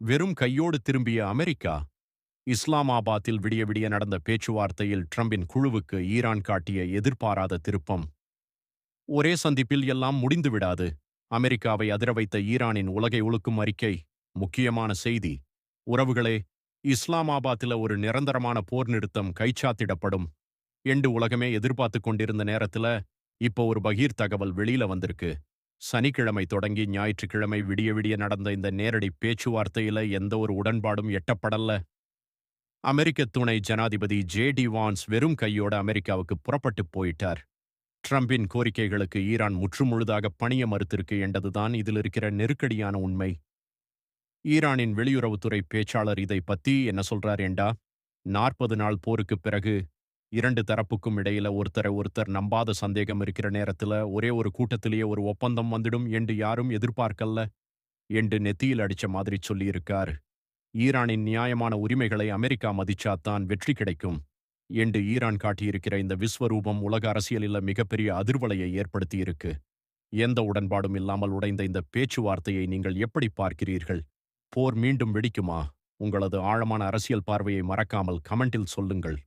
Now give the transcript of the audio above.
வெறும் கையோடு திரும்பிய அமெரிக்கா. இஸ்லாமாபாத்தில் விடிய விடிய நடந்த பேச்சுவார்த்தையில் ட்ரம்பின் குழுவுக்கு ஈரான் காட்டிய எதிர்பாராத திருப்பம். ஒரே சந்திப்பில் எல்லாம் முடிந்து விடாது. அமெரிக்காவை அதிர வைத்த ஈரானின் உலகை உலுக்கும் அறிக்கை. முக்கியமான செய்தி. உறவுகளே, இஸ்லாமாபாத்தில ஒரு நிரந்தரமான போர் நிறுத்தம் கைச்சாத்திடப்படும் என்று உலகமே எதிர்பார்த்து கொண்டிருந்த நேரத்துல இப்போ ஒரு பகீர் தகவல் வெளியில வந்திருக்கு. சனிக்கிழமை தொடங்கி ஞாயிற்றுக்கிழமை விடிய விடிய நடந்த இந்த நேரடி பேச்சுவார்த்தையில எந்த ஒரு உடன்பாடும் எட்டப்படல. அமெரிக்க துணை ஜனாதிபதி ஜே.டி. வான்ஸ் வெறும் கையோட அமெரிக்காவுக்கு புறப்பட்டு போயிட்டார். ட்ரம்பின் கோரிக்கைகளுக்கு ஈரான் முற்றுமுழுதாக பணிய மறுத்திருக்கு என்றதுதான் இதில் இருக்கிற நெருக்கடியான உண்மை. ஈரானின் வெளியுறவுத்துறை பேச்சாளர் இதை பத்தி என்ன சொல்றார் என்றா, 40 நாள் போருக்குப் பிறகு இரண்டு தரப்புக்கும் இடையில ஒருத்தர் நம்பாத சந்தேகம் இருக்கிற நேரத்துல ஒரே ஒரு கூட்டத்திலேயே ஒரு ஒப்பந்தம் வந்துடும் என்று யாரும் எதிர்பார்க்கல்ல என்று நெத்தியில் அடிச்ச மாதிரி சொல்லியிருக்கார். ஈரானின் நியாயமான உரிமைகளை அமெரிக்கா மதிச்சாத்தான் வெற்றி கிடைக்கும் என்று ஈரான் காட்டியிருக்கிற இந்த விஸ்வரூபம் உலக அரசியலில் மிகப்பெரிய அதிர்வலையை ஏற்படுத்தியிருக்கு. எந்த உடன்பாடும் இல்லாமல் உடைந்த இந்த பேச்சுவார்த்தையை நீங்கள் எப்படி பார்க்கிறீர்கள்? போர் மீண்டும் வெடிக்குமா? உங்களது ஆழமான அரசியல் பார்வையை மறக்காமல் கமெண்டில் சொல்லுங்கள்.